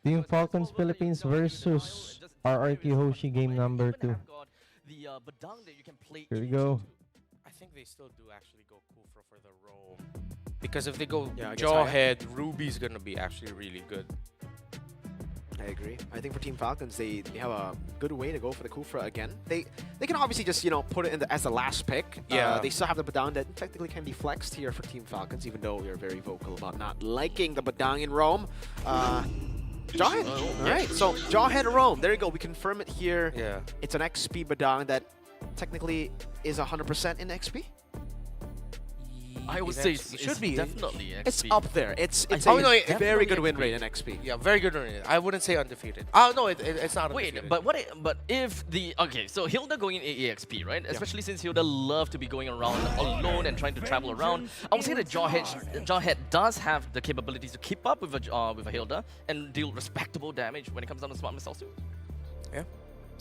Team Falcons Philippines versus RRQ Hoshi game number 2. Here we go. I think they still do actually go Kufra for the role. Because if they go against Jawhead, Ruby's gonna be actually really good. I agree. I think for Team Falcons, they have a good way to go for the Kufra again. They can obviously just, you know, put it in as the last pick. Yeah. They still have the Badang that technically can be flexed here for Team Falcons, even though we are very vocal about not liking the Badang in Rome. Jawhead. Alright, so Jawhead Rome. There you go. We confirm it here. Yeah. It's an XP Badang that technically is 100% in XP. I would say It should be. definitely XP. It's up there. It's a no, very good win XP. rate in XP. Yeah, very good on it. I wouldn't say undefeated. Oh no, it's not Wait, undefeated. but if the so Hilda going in EXP, right? Especially since Hilda love to be going around alone and trying to travel around. I would say that Jawhead does have the capabilities to keep up with a Hilda and deal respectable damage when it comes down to smart missiles too. Yeah,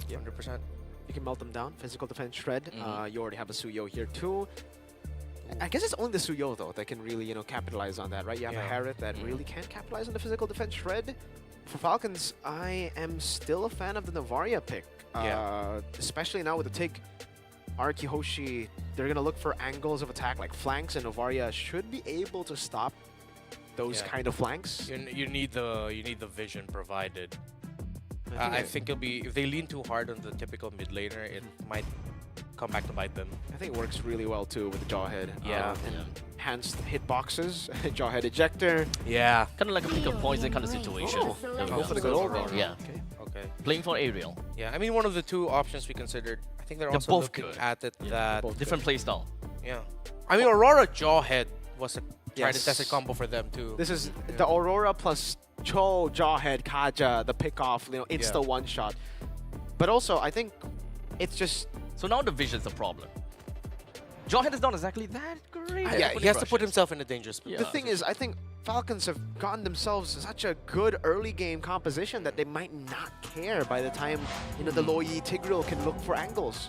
100%. You can melt them down. Physical defense shred. You already have a Suyo here too. I guess it's only the Suyo though that can really, you know, capitalize on that, right? You have a Harith that really can capitalize on the physical defense shred. For Falcons, I am still a fan of the Novaria pick. Especially now with the take RRQ Hoshi, they're gonna look for angles of attack like flanks, and Novaria should be able to stop those kind of flanks. You need the vision provided. I think it'll be, if they lean too hard on the typical mid laner, it might come back to bite them. I think it works really well too with the Jawhead. Yeah. Enhanced hitboxes, Jawhead ejector. Yeah. Kind of like a pick of poison kind of situation. Go for the good old Aurora. Yeah. Okay. Playing for Ariel. Yeah, I mean, one of the two options we considered, I think they're They're also both looking good. at it that... Different playstyle. Yeah. I mean, Aurora Jawhead was a tried and Yes. tested combo for them too. This is the Aurora plus Cho, Jawhead, Kaja, the pick-off, you know, insta one-shot. But also, I think it's just... So now the vision's a problem. Jawhead is not exactly that great. Yeah, he has to put himself in a dangerous position. The thing is, I think Falcons have gotten themselves such a good early game composition that they might not care by the time, you know, the Loyi Tigreal can look for angles.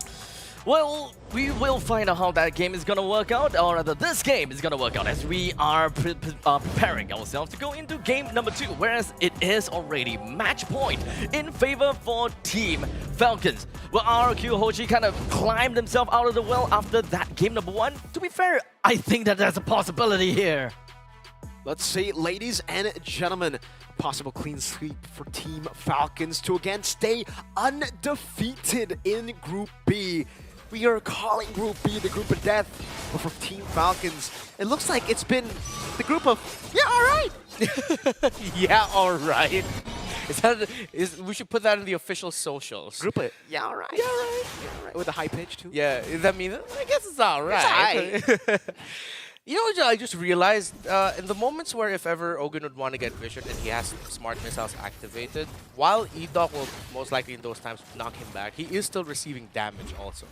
Well, we will find out how that game is gonna work out, or rather this game is gonna work out, as we are preparing ourselves to go into game number 2, whereas it is already match point in favor for Team Falcons. Well, RRQ Hoshi kind of climbed himself out of the well after that game number 1. To be fair, I think that there's a possibility here. Let's see, ladies and gentlemen, possible clean sweep for Team Falcons to again stay undefeated in Group B. We are calling Group B the group of death, but for Team Falcons, it looks like it's been the group of, yeah, all right. Yeah, alright. We should put that in the official socials. Group of, yeah, all right. Yeah, all right. Yeah, all right. With a high pitch, too. Yeah, does that mean, I guess it's alright. You know what I just realized? In the moments where if ever owgwen would want to get vision and he has smart missiles activated, while idok will most likely in those times knock him back, he is still receiving damage also.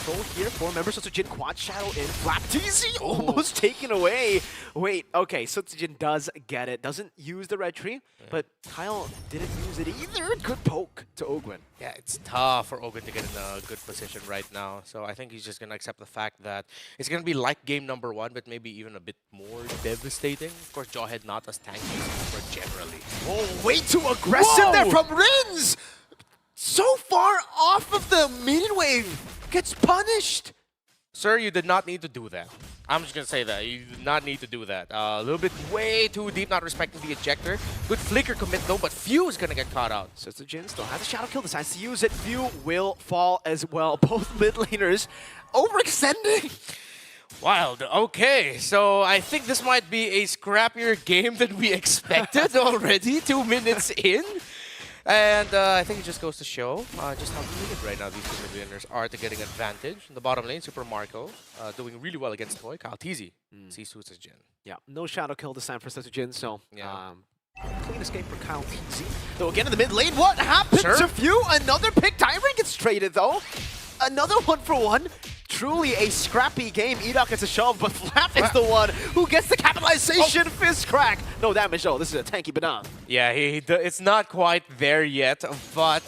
Control here, 4 members. Sutsujin quad shadow in. flaptzy almost taken away. Wait, okay, Sutsujin does get it. Doesn't use the red tree, but Kyle didn't use it either. Good poke to owgwen. Yeah, it's tough for owgwen to get in a good position right now. So I think he's just going to accept the fact that it's going to be like game number 1, but maybe even a bit more devastating. Of course, Jawhead not as tanky as Kufra generally. Oh, way too aggressive there from rinz! So far off of the minion wave. Gets punished. Sir, you did not need to do that. I'm just going to say that. You did not need to do that. A little bit way too deep, not respecting the ejector. Good flicker commit though, but pheww is going to get caught out. Sutsujin still has a shadow kill, decides to use it. pheww will fall as well. Both mid laners overextending. Wild. Okay, so I think this might be a scrappier game than we expected already, 2 minutes in. And I think it just goes to show just how good right now these two mid laners are to getting advantage. In the bottom lane, Super Marco doing really well against toyy. kyletzy sees Sutsujin. Yeah, no shadow kill this time for Sutsujin, so Yeah. clean escape for kyletzy. Though again in the mid lane, what happened Sure. to pheww? Another pick. Dyrennn gets traded though. Another 1-for-1. Truly a scrappy game. idok gets a shove, but Flap is the one who gets the capitalization. Fist crack. No damage though. This is a tanky banana. Yeah, it's not quite there yet, but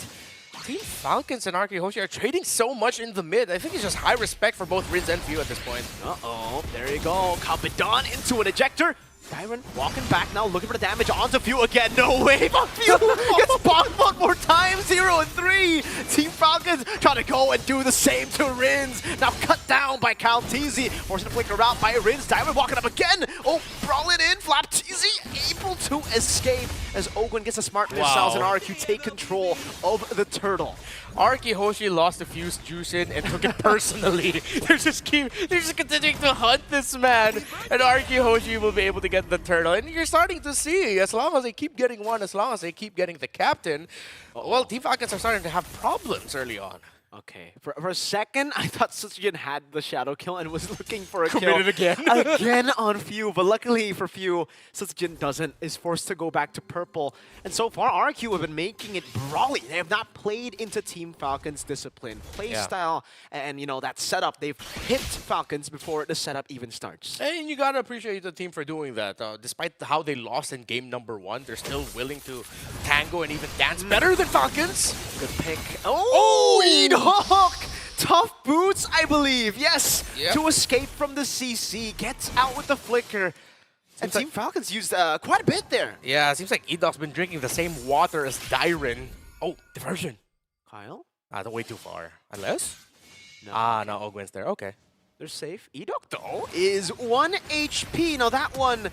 Team Falcons and RRQ Hoshi are trading so much in the mid. I think it's just high respect for both rinz and pheww at this point. Uh-oh. There you go. Kabadan into an ejector. dyrennn walking back now, looking for the damage onto pheww again. No way, but pheww gets bombed one more time. 0 and 3. Team Falcons trying to go and do the same to rinz. Now cut down by kyletzy, forcing to flicker out by rinz. Dyrennn walking up again. Oh, brawling in. flaptzy able to escape as owgwen gets a smart missiles and RRQ take control of the turtle. RRQ HOSHI lost a few Jushin and took it personally. they're just continuing to hunt this man, and RRQ HOSHI will be able to get the turtle. And you're starting to see, as long as they keep getting one, as long as they keep getting the captain, well, Team Falcons are starting to have problems early on. Okay, for a second, I thought sutsujin had the shadow kill and was looking for a Committed kill. again. Again on pheww, but luckily for pheww, sutsujin doesn't, is forced to go back to purple. And so far, RRQ have been making it brawly. They have not played into Team Falcons' discipline, play style, and you know, that setup. They've hit Falcons before the setup even starts. And you gotta appreciate the team for doing that. Despite how they lost in game number 1, they're still willing to tango and even dance better than Falcons. Good pick. Oh, idok! Tough boots, I believe. Yes, to escape from the CC. Gets out with the flicker. And Team Falcons used quite a bit there. Yeah, it seems like idok's been drinking the same water as dyrennn. Oh, diversion. Kyle? They're way too far. Unless? No. No, owgwen's there. Okay. They're safe. idok, though, is 1 HP. Now, that one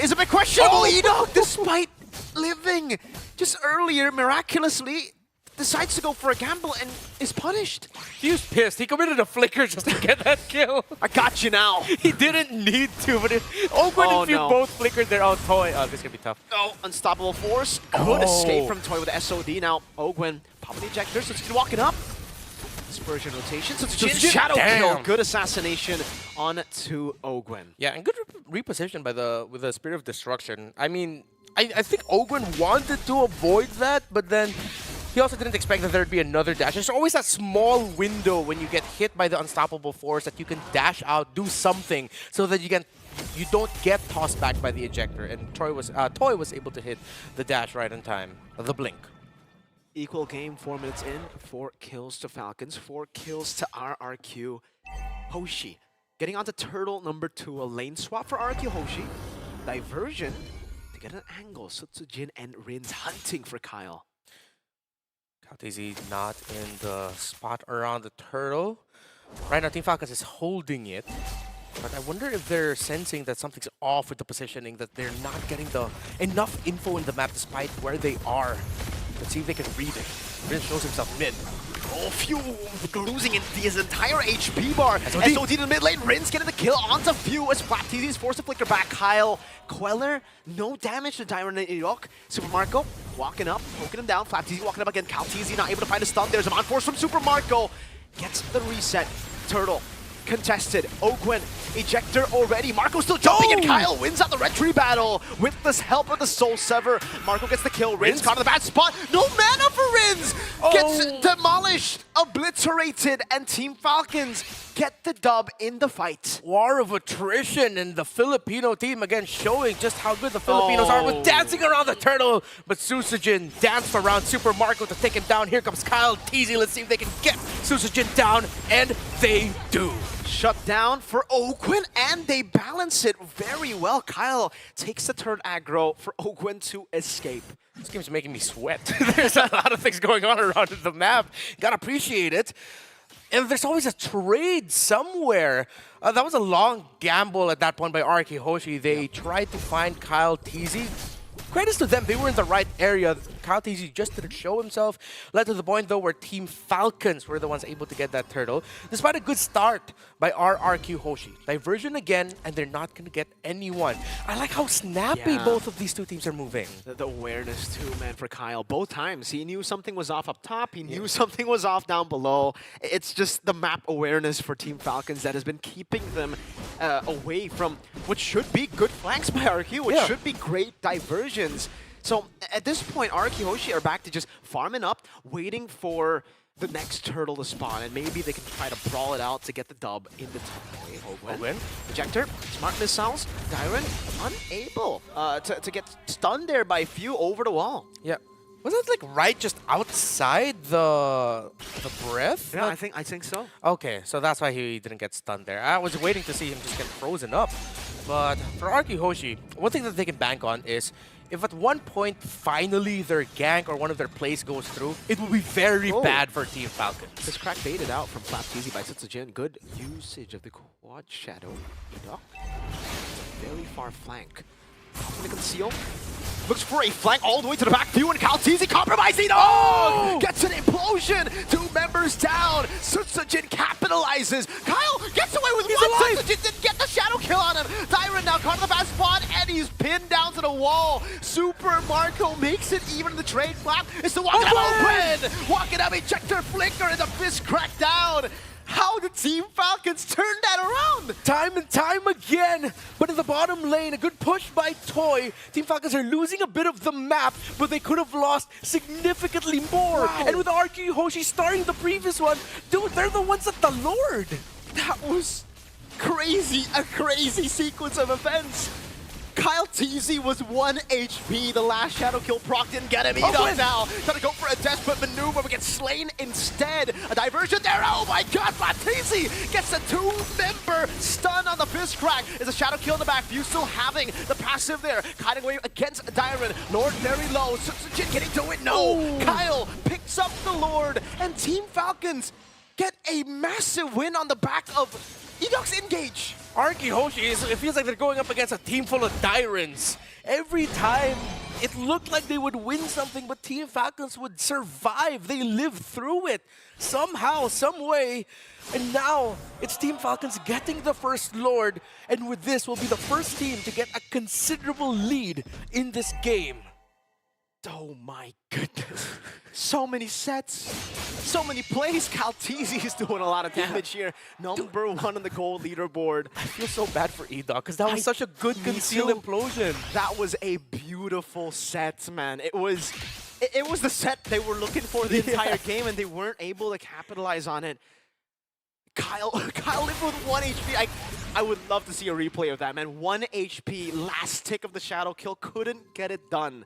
is a bit questionable. idok, despite living just earlier, miraculously, decides to go for a gamble and is punished. He was pissed. He committed a flicker just to get that kill. I got you now. He didn't need to, but owgwen and pheww both flickered their own toy. Oh, this is gonna be tough. Oh, unstoppable force. Could escape from toyy with the SOD. Now, owgwen popping the ejector, so it's walking up. Dispersion rotation. So it's shadow kill. Good assassination on to owgwen. Yeah, and good reposition by with the Spirit of Destruction. I mean, I think owgwen wanted to avoid that, but then he also didn't expect that there'd be another dash. There's always that small window when you get hit by the unstoppable force that you can dash out, do something, so that you don't get tossed back by the ejector. And toyy was able to hit the dash right in time, the blink. Equal game, 4 minutes in, 4 kills to Falcons, 4 kills to RRQ HOSHI. Getting onto turtle number 2, a lane swap for RRQ HOSHI. Diversion to get an angle. Sutsujin and rinz hunting for Kyle. kyletzy not in the spot around the turtle. Right now, Team Falcons is holding it. But I wonder if they're sensing that something's off with the positioning, that they're not getting enough info in the map despite where they are. Let's see if they can read it. rinz shows himself mid. Oh, pheww losing his entire HP bar. SOD in the mid lane. rinz getting the kill onto pheww as flaptzy is forced to flicker back. Kyle Queller, no damage to dyrennn and idok. Super Marco walking up, poking him down. flaptzy walking up again. kyletzy not able to find a stun. There's a on force from Super Marco. Gets the reset. Turtle contested. owgwen ejector already. Marco still jumping, and Kyle wins out the red tree battle with the help of the Soul Sever. Marco gets the kill. rinz caught in the bad spot. No mana for rinz. Gets demolished, obliterated, and Team Falcons get the dub in the fight. War of attrition, and the Filipino team again showing just how good the Filipinos are with dancing around the turtle. But sutsujin danced around Super Marco to take him down. Here comes kyletzy. Let's see if they can get sutsujin down, and they do. Shut down for owgwen, and they balance it very well. Kyle takes the turn aggro for owgwen to escape. This game's making me sweat. There's a lot of things going on around the map. Gotta appreciate it. And there's always a trade somewhere. That was a long gamble at that point by RRQ HOSHI. They tried to find kyletzy. Credits to them, they were in the right area. kyletzy just didn't show himself. Led to the point, though, where Team Falcons were the ones able to get that turtle. Despite a good start by RRQ HOSHI. Diversion again, and they're not going to get anyone. I like how snappy both of these two teams are moving. The awareness, too, man, for Kyle. Both times, he knew something was off up top. He knew something was off down below. It's just the map awareness for Team Falcons that has been keeping them away from what should be good flanks by RRQ, which should be great diversions. So at this point, RRQ HOSHI are back to just farming up, waiting for the next turtle to spawn, and maybe they can try to brawl it out to get the dub in the top. owgwen. Ejector, smart missiles, dyrennn unable to get stunned there by pheww over the wall. Yeah. Was that like right just outside the breath? Yeah, I think so. Okay, so that's why he didn't get stunned there. I was waiting to see him just get frozen up. But for RRQ HOSHI, one thing that they can bank on is if at one point finally their gank or one of their plays goes through, it will be very bad for Team FALCONS. This crack baited out from flaptzy by sutsujin. Good usage of the quad shadow. Idok. Very far flank. Gonna conceal. Looks for a flank all the way to the back. pheww and kyletzy compromising. Oh! Gets an implosion. 2 members down. Sutsujin capitalizes. Kyle gets away with one. Sutsujin didn't get the shadow kill on him. Dyrennn now caught in the fast spot and he's pinned down to the wall. Super Marco makes it even in the trade flap. It's the walking up owgwen. Walking up ejector flicker and the fist cracked down. How did Team FALCONS turn that around? Time and time again, but in the bottom lane, a good push by toyy. Team FALCONS are losing a bit of the map, but they could have lost significantly more. Wow. And with RRQ HOSHI starting the previous one, dude, they're the ones at the Lord. That was crazy, a crazy sequence of events. kyletzy was 1 HP. The last shadow kill proc didn't get him. Idok now trying to go for a desperate maneuver, but gets slain instead. A diversion there. Oh my god, flaptzy gets a 2-member stun on the fist crack. There's a shadow kill in the back. pheww still having the passive there. Kiting away against Dyrennn. Lord very low. Sutsujin getting to it. No. Kyle picks up the Lord, and Team FALCONS get a massive win on the back of Idok's engage. RRQ HOSHI, it feels like they're going up against a team full of Dyrenns. Every time, it looked like they would win something, but Team FALCONS would survive. They lived through it somehow, some way. And now, it's Team FALCONS getting the first Lord, and with this, will be the first team to get a considerable lead in this game. Oh my goodness. So many sets, so many plays. kyletzy is doing a lot of damage here. Number 1 on the gold leaderboard. I feel so bad for idok, because that was such a good concealed implosion. That was a beautiful set, man. It was the set they were looking for the entire game, and they weren't able to capitalize on it. Kyle lived with 1 HP. I would love to see a replay of that, man. 1 HP, last tick of the shadow kill, couldn't get it done.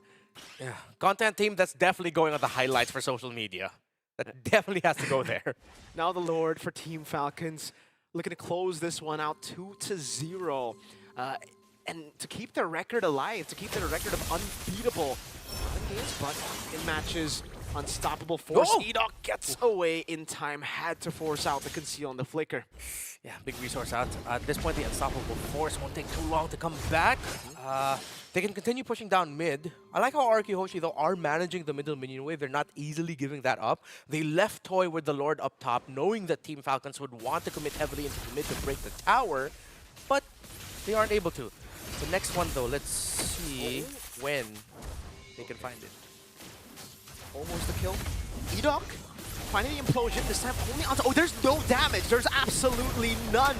Yeah, content team that's definitely going on the highlights for social media. That definitely has to go there. Now the Lord for Team FALCONS, looking to close this one out 2-0. And to keep their record alive, to keep their record of unbeatable games, but in matches, unstoppable force. Idok gets away in time, had to force out the conceal and the flicker. Yeah, big resource out. At this point, the unstoppable force won't take too long to come back. They can continue pushing down mid. I like how RRQ HOSHI, though, are managing the middle minion wave. They're not easily giving that up. They left toyy with the Lord up top, knowing that Team FALCONS would want to commit heavily into the mid to break the tower, but they aren't able to. The next one, though, let's see when they can find it. Almost a kill. Idok finding the implosion, this time only onto... Oh, there's no damage. There's absolutely none.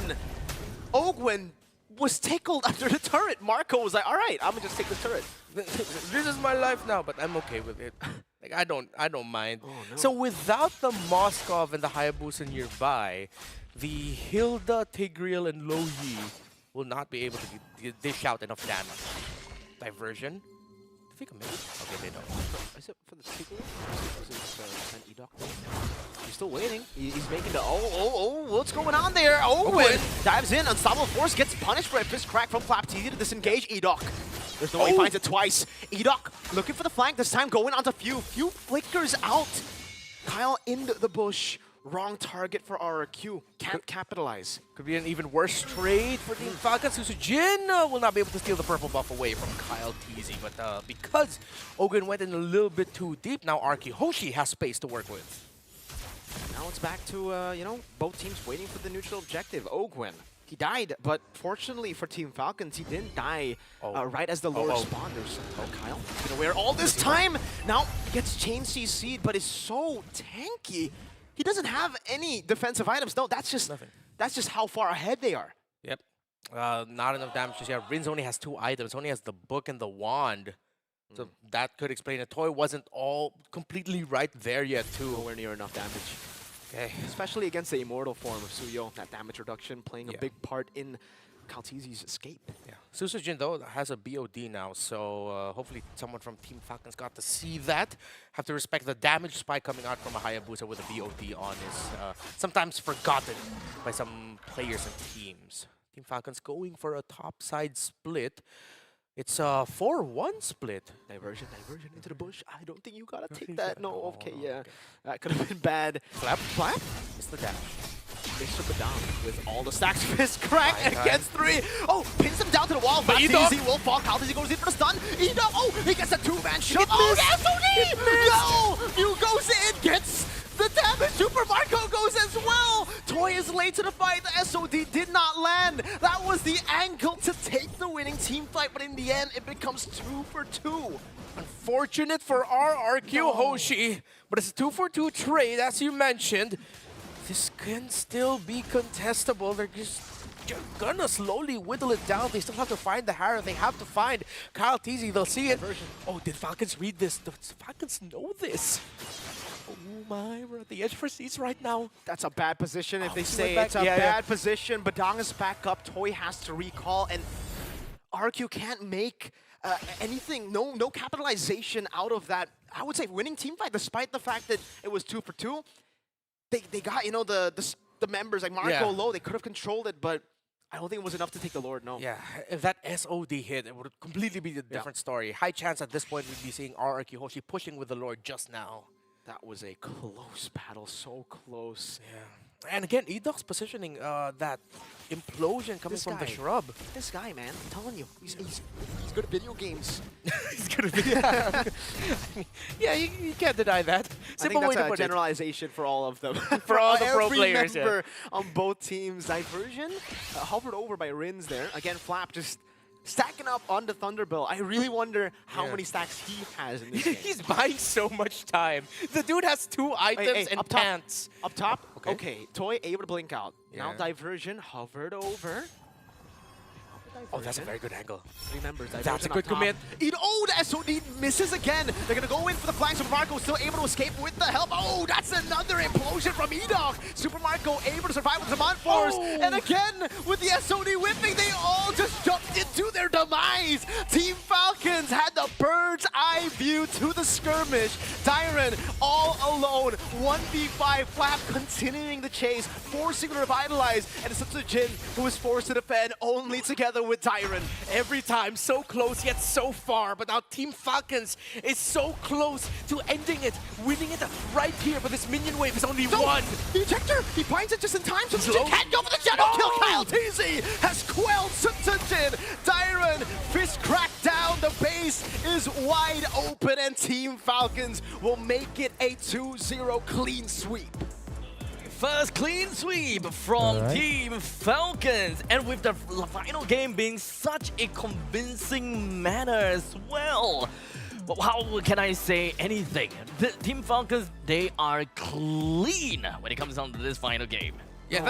Owgwen was tickled under the turret. Marco was like, all right, I'm gonna just take the turret. This is my life now, but I'm okay with it. Like, I don't mind. Oh, no. So without the Moskov and the Hayabusa nearby, the Hilda, Tigreal, and Loyi will not be able to dish out enough damage. Diversion. Do they commit? Okay, they don't. Is it for the Tigreal? Is it an Idok? He's still waiting. He's making the... what's going on there? Owgwen dives in. Unstoppable Force gets punished for a fist crack from flaptzy to disengage Idok. There's no way he finds it twice. Idok looking for the flank, this time going onto pheww. pheww flickers out. Kyle in the bush. Wrong target for RRQ. Can't capitalize. Could be an even worse trade for Team FALCONS. Sutsujin will not be able to steal the purple buff away from kyletzy, but because owgwen went in a little bit too deep, now RRQ HOSHI has space to work with. Now it's back to, you know, both teams waiting for the neutral objective. Owgwen, he died, but fortunately for Team FALCONS, he didn't die right as the Lord spawned. Kyle, he's gonna wear all this time. Now gets chain CC'd, but is so tanky. He doesn't have any defensive items. No, that's just nothing. That's just how far ahead they are. Yep. Not enough damage. Yeah, rinz only has 2 items. Only has the book and the wand. So that could explain it. toyy wasn't all completely right there yet, too. Nowhere near enough damage. Okay. Especially against the immortal form of suyo. That damage reduction playing a big part in kyletzy's escape. Yeah. Sutsujin, though, has a BOD now, so hopefully someone from Team FALCONS got to see that. Have to respect the damage spike coming out from a Hayabusa with a BOD on is sometimes forgotten by some players and teams. Team Falcons going for a topside split. It's a 4-1 split. Diversion into the bush. I don't think you gotta take that. No, okay, yeah. That could have been bad. Flap? It's the dash. They took it down with all the stacks. Fist crack and gets 3. Oh, pins him down to the wall. But idok will fall. kyletzy goes in for the stun. idok, oh, he gets a 2-man shot. Oh, SOD! No! Mew goes in, gets the damage. Super Marco goes as well. toyy is late to the fight. The SOD did not land. That was the angle to take the winning team fight, but in the end, it becomes 2 for 2. Unfortunate for RRQ HOSHI, but it's a 2-for-2 trade, as you mentioned. This can still be contestable. They're just gonna slowly whittle it down. They still have to find the Harrow. They have to find kyletzy. They'll see it. Oh, did Falcons read this? Did Falcons know this? Oh my, we're at the edge for seats right now. That's a bad position if they he say went it's back. a Yeah, bad position. Badang is back up. toyy has to recall, and RQ can't make anything, no capitalization out of that, I would say, winning team fight, despite the fact that it was 2 for 2. They got, you know, the members like Marco low. They could have controlled it, but I don't think it was enough to take the Lord, no. Yeah, if that SOD hit, it would completely be a different story. High chance at this point we'd be seeing RRQ HOSHI pushing with the Lord just now. That was a close battle, so close. Yeah. And again, idok's positioning that implosion coming from the shrub. This guy, man, I'm telling you, he's good at video games. He's gonna be. Yeah, you can't deny that. Simple I way think to that's put a generalization for all of them. For all the pro every players, member on both teams. Diversion hovered over by rinz there. Again, Flap just stacking up on the Thunderbolt. I really wonder how many stacks he has in this game. He's buying so much time. The dude has 2 items and up top. pants. Up top, Okay. toyy able to blink out. Now Yeah. Diversion hovered over. Oh, that's a very good angle. Remembers That's a good commit. Oh, the SOD misses again. They're going to go in for the flanks. Super Marco still able to escape with the help. Oh, that's another implosion from idok. Super Marco able to survive with the Zaman Force. And again, with the SOD whipping, they all just jumped into their demise. Team Falcons had the bird's eye view to the skirmish. dyrennn all alone. 1v5. Flap continuing the chase, forcing to revitalize. And it's sutsujin who is forced to defend only together with dyrennn. Every time, so close yet so far. But now Team Falcons is so close to ending it, winning it right here. But this minion wave is only one. The ejector, he finds it just in time. Sutsujin can't go for the shadow kill. kyletzy has quelled Sutsujin. dyrennn, fist cracked down. The base is wide open, and Team Falcons will make it a 2-0 clean sweep. First clean sweep from Team Falcons, and with the final game being such a convincing manner as well. But how can I say anything? The Team Falcons, they are clean when it comes down to this final game. Yeah, that